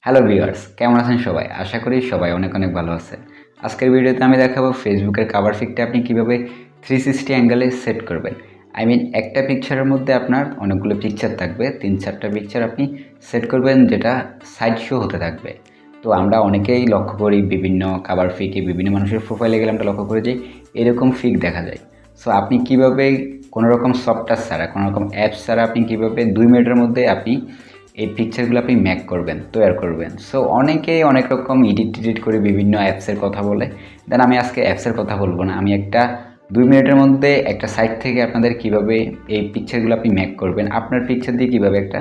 Hello viewers, কেমন আছেন সবাই? আশা করি সবাই অনেক অনেক ভালো আছেন। আজকের ভিডিওতে আমি দেখাবো ফেসবুকের কভার পিকটা আপনি কিভাবে 360 অ্যাঙ্গেলে সেট করবেন। একটা পিকচারের মধ্যে আপনার অনেকগুলো পিকচার থাকবে, ৩-৪টা পিকচার আপনি সেট করবেন যেটা সাইড শো হতে থাকবে। তো আমরা অনেকেই লক্ষ্য করি বিভিন্ন কভার পিকে বিভিন্ন মানুষের প্রোফাইলে গেলে আমরা লক্ষ্য করি যে এরকম পিক দেখা যায়। সো আপনি কিভাবে কোনো রকম সফটওয়্যার ছাড়া, কোনো রকম অ্যাপস ছাড়া আপনি কিভাবে ২ মিনিটের মধ্যে আপনি এই পিকচারগুলো আপনি মেক করবেন, তৈরি করবেন। সো অনেকেই অনেক রকম এডিট করে বিভিন্ন অ্যাপসের কথা বলে। দেন আমি আজকে অ্যাপসের কথা বলবো না, আমি একটা ২ মিনিটের মধ্যে একটা সাইট থেকে আপনাদের কিভাবে এই পিকচারগুলো আপনি মেক করবেন, আপনার পিকচার দিয়ে কিভাবে একটা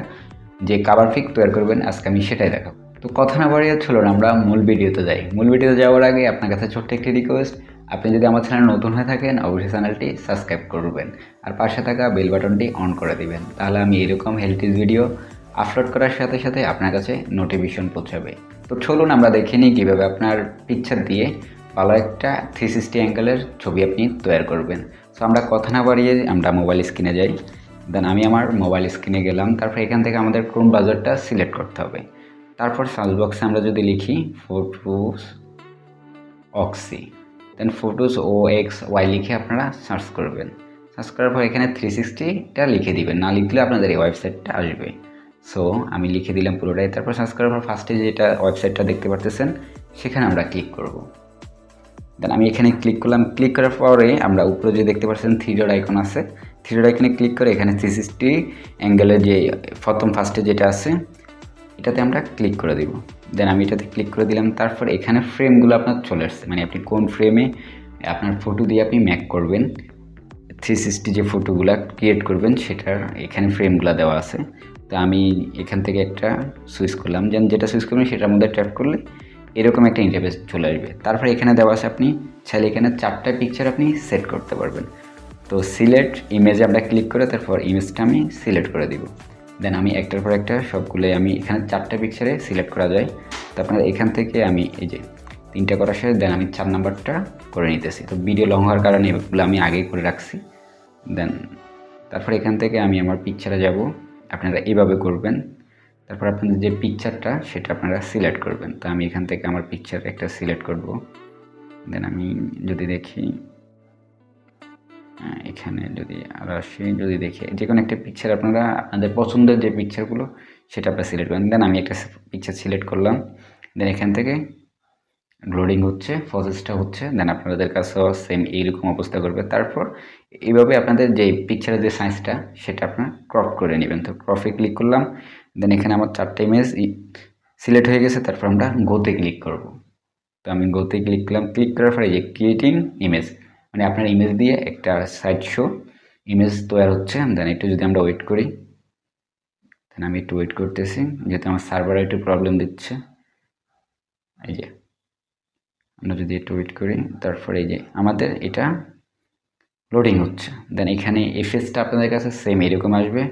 যে কভার পিক তৈরি করবেন, আজকে আমি সেটাই দেখাবো। তো কথা না বাড়িয়ে চলুন আমরা মূল ভিডিওতে যাই। মূল ভিডিওতে যাওয়ার আগে আপনার কাছে ছোট্ট একটি রিকোয়েস্ট, আপনি যদি আমার চ্যানেল নতুন হয়ে থাকেন অবশ্যই চ্যানেলটি সাবস্ক্রাইব করবেন আর পাশে থাকা বেল বাটনটি অন করে দিবেন, তাহলে আমি এরকম হেল্পটিস ভিডিও আপলোড করার সাথে সাথে আপনার কাছে নোটিফিকেশন পৌঁছাবে। তো চলুন আমরা দেখে নিই কীভাবে আপনার পিকচার দিয়ে ভালো একটা 360 অ্যাঙ্গেলের ছবি আপনি তৈরি করবেন। সো আমরা কথা না বাড়িয়ে আমরা মোবাইল স্ক্রিনে যাই। দেন আমি আমার মোবাইল স্ক্রিনে গেলাম, তারপর এখান থেকে আমাদের ক্রোম ব্রাউজারটা সিলেক্ট করতে হবে। তারপর সার্চ বক্সে আমরা যদি লিখি ফটোস অক্সি, দেন ফটোস OXY লিখে আপনারা সার্চ করবেন। সার্চ করার পর এখানে 360টা লিখে দিবেন, না লিখলে আপনাদের এই ওয়েবসাইটটা আসবে। সো আমি লিখে দিলাম পুরোটাই। তারপর সার্চ করার পর ফার্স্টে যেটা ওয়েবসাইটটা দেখতে পারতেছেন সেখানে আমরা ক্লিক করব। দেন আমি এখানে ক্লিক করলাম। ক্লিক করার পরে আমরা উপরে যে দেখতে পাচ্ছেন থ্রি ডট আইকন আছে, থ্রি ডট আইকনে ক্লিক করে এখানে 360 অ্যাঙ্গেলের যে ফার্স্টে যেটা আছে এটাতে আমরা ক্লিক করে দিব। দেন আমি এটাতে ক্লিক করে দিলাম। তারপর এখানে ফ্রেমগুলো আপনার চলে আসছে, মানে আপনি কোন ফ্রেমে আপনার ফটো দিয়ে আপনি মেক করবেন, 360 যে ফটোগুলো ক্রিয়েট করবেন সেটার এখানে ফ্রেমগুলো দেওয়া আছে। তো আমি এখান থেকে একটা সুইচ করলাম, যেটা সুইচ করবেন সেটার মধ্যে ট্যাপ করলে এরকম একটা ইন্টারফেস চলে আসবে। তারপর এখানে দেওয়া আছে, আপনি চাইলে এখানে 4টা পিকচার আপনি সেট করতে পারবেন। তো সিলেক্ট ইমেজে আমরা ক্লিক করে তারপর ইমেজটা আমি সিলেক্ট করে দিব। দেন আমি একটার পর একটা সবগুলো আমি এখানে 4টা পিকচারে সিলেক্ট করা যায়। তো আপনার এখান থেকে আমি এই যে 3টা করা শেষ, দেন আমি 4 নাম্বারটা করে নিতেছি। তো ভিডিও লং হওয়ার কারণে এগুলো আমি আগেই করে রাখছি। দেন তারপর এখান থেকে আমি আমার পিকচারে যাব, আপনারা এইভাবে করবেন। তারপর আপনাদের যে পিকচারটা সেটা আপনারা সিলেক্ট করবেন। তো আমি এখান থেকে আমার পিকচার একটা সিলেক্ট করব। দেন আমি যদি দেখি এখানে যদি আর আসি, যদি দেখি যে কোনো একটা পিকচার আপনারা আপনাদের পছন্দের যে পিকচারগুলো সেটা আপনারা সিলেক্ট করেন। দেন আমি একটা পিকচার সিলেক্ট করলাম। দেন এখান থেকে লোডিং হচ্ছে, প্রসেসটা হচ্ছে। দেন আপনাদের কাছেও সেম এইরকম অবস্থা করবে। তারপর এইভাবে আপনাদের যে পিকচারের যে সাইজটা সেটা আপনার ক্রপ করে নেবেন। তো ক্রপে ক্লিক করলাম। দেন এখানে আমার 4টা ইমেজ সিলেক্ট হয়ে গেছে। তারপর আমরা গোতে ক্লিক করব। তো আমি গোতে ক্লিক করলাম। ক্লিক করার পরে যে ক্রিয়েটিং ইমেজ, মানে আপনার ইমেজ দিয়ে একটা সাইড শো ইমেজ তৈরি হচ্ছে। দেন একটু যদি আমরা ওয়েট করি, দেন আমি একটু ওয়েট করতেছি যেহেতু আমার সার্ভারে একটু প্রবলেম দিচ্ছে। এই যে আমরা যদি একটু ওয়েট করি, তারপরে এই যে আমাদের এটা লোডিং হচ্ছে। দেন এখানে এই ফেসটা আপনাদের কাছে সেম এরকম আসবে।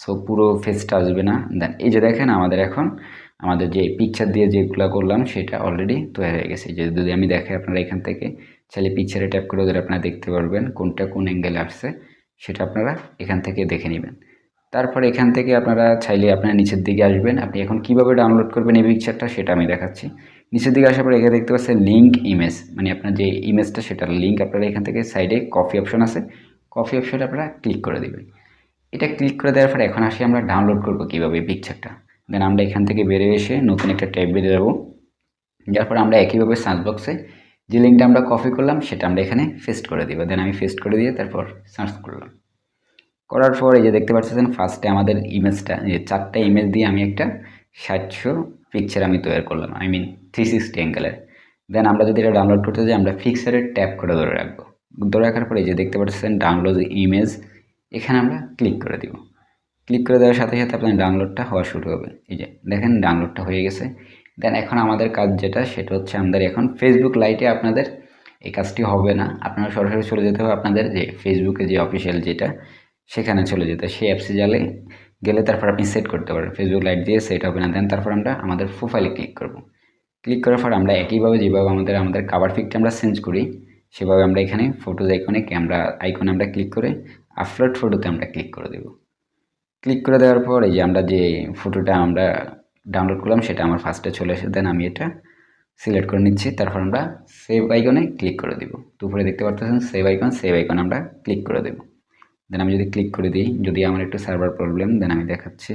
সো পুরো ফেসটা আসবে না। দেন এই যে দেখেন আমাদের যে পিকচার দিয়ে যেগুলো করলাম সেটা অলরেডি তৈরি হয়ে গেছে। যে যদি আমি দেখাই, আপনারা এখান থেকে চাইলে পিকচারে ট্যাপ করে ধরে আপনারা দেখতে পারবেন কোনটা কোন অ্যাঙ্গেলে আসছে, সেটা আপনারা এখান থেকে দেখে নেবেন। তারপর এখান থেকে আপনারা চাইলে আপনারা নিচের দিকে আসবেন। আপনি এখন কিভাবে ডাউনলোড করবেন এই পিকচারটা সেটা আমি দেখাচ্ছি। নিচের দিকে আসার পর এখানে দেখতে পাচ্ছেন লিঙ্ক ইমেজ, মানে আপনার যে ইমেজটা সেটার লিঙ্ক আপনারা এখান থেকে সাইডে কপি অপশন আছে, কপি অপশনে আপনারা ক্লিক করে দেবেন। এটা ক্লিক করে দেওয়ার পর এখন আসি আমরা ডাউনলোড করবো কীভাবে এই পিকচারটা। দেন আমরা এখান থেকে বেরিয়ে এসে নতুন একটা ট্যাব বেরিয়ে যাবো। যার পর আমরা একইভাবে সার্চ বক্সে যে লিঙ্কটা আমরা কপি করলাম সেটা আমরা এখানে পেস্ট করে দিব। দেন আমি পেস্ট করে দিয়ে তারপর সার্চ করলাম। করার পর এই যে দেখতে পাচ্ছেন ফার্স্টে আমাদের ইমেজটা, যে 4টা ইমেজ দিয়ে আমি একটা 700 পিকচার আমি তৈরি করলাম, 360 অ্যাঙ্গেলের। দেন আমরা যদি এটা ডাউনলোড করতে যাই, আমরা পিকচারের ট্যাপ করে ধরে রাখবো। ধরে রাখার পরে যে দেখতে পাচ্ছেন ডাউনলোড ইমেজ, এখানে আমরা ক্লিক করে দিব। ক্লিক করে দেওয়ার সাথে সাথে আপনার ডাউনলোডটা হওয়া শুরু হবে। এই যে দেখেন ডাউনলোডটা হয়ে গেছে। দেন এখন আমাদের কাজ যেটা সেটা হচ্ছে আমাদের এখন ফেসবুক লাইটে আপনাদের এই কাজটি হবে না, আপনারা সরাসরি চলে যেতে হবে আপনাদের যে ফেসবুকে যে অফিসিয়াল যেটা সেখানে চলে যেতে, সেই অ্যাপসে গেলে তারপর আপনি সেট করতে পারেন। ফেসবুক লাইট দিয়ে সেট হবে না। দেন তারপর আমরা আমাদের প্রোফাইলে ক্লিক করব। ক্লিক করার পর আমরা একইভাবে যেভাবে আমাদের কাভার পিকটা আমরা চেঞ্জ করি সেভাবে আমরা এখানে ফটোজ আইকনে ক্যামেরা আইকনে আমরা ক্লিক করে আপলোড ফটোতে আমরা ক্লিক করে দেব। ক্লিক করে দেওয়ার পর এই যে আমরা যে ফটোটা আমরা ডাউনলোড করলাম সেটা আমার ফার্স্টে চলে এসে দেন আমি এটা সিলেক্ট করে নিচ্ছি। তারপর আমরা সেভ আইকনে ক্লিক করে দিব। তো উপরে দেখতে পাচ্ছেন সেভ আইকন আমরা ক্লিক করে দেব। দেন আমি যদি ক্লিক করে দিই, যদি আমার একটু সার্ভার প্রবলেম, দেন আমি দেখাচ্ছি।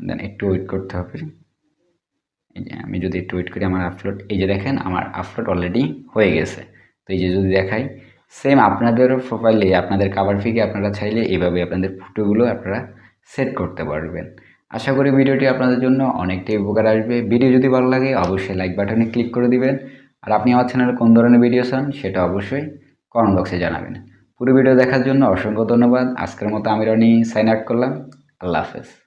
দেন একটু ওয়েট করতে হবে। এই যে আমি যদি একটু ওয়েট করি, আমার আপলোড, এই যে দেখেন আমার আপলোড অলরেডি হয়ে গেছে। তো এই যে যদি দেখাই, সেম আপনাদেরও প্রোফাইলে আপনাদের কাভার পিকে আপনারা চাইলে এইভাবে আপনাদের ফটোগুলো আপনারা সেট করতে পারবেন। আশা করি ভিডিওটি আপনাদের জন্য অনেকটাই উপকার আসবে। ভিডিও যদি ভালো লাগে অবশ্যই লাইক বাটনে ক্লিক করে দিবেন। আর আপনি আমার চ্যানেলে কোন ধরনের ভিডিও চান সেটা অবশ্যই কমেন্ট বক্সে জানাবেন। পুরো ভিডিও দেখার জন্য অসংখ্য ধন্যবাদ। আজকের মতো আমি রনি সাইন আউট করলাম। আল্লাহ হাফেজ।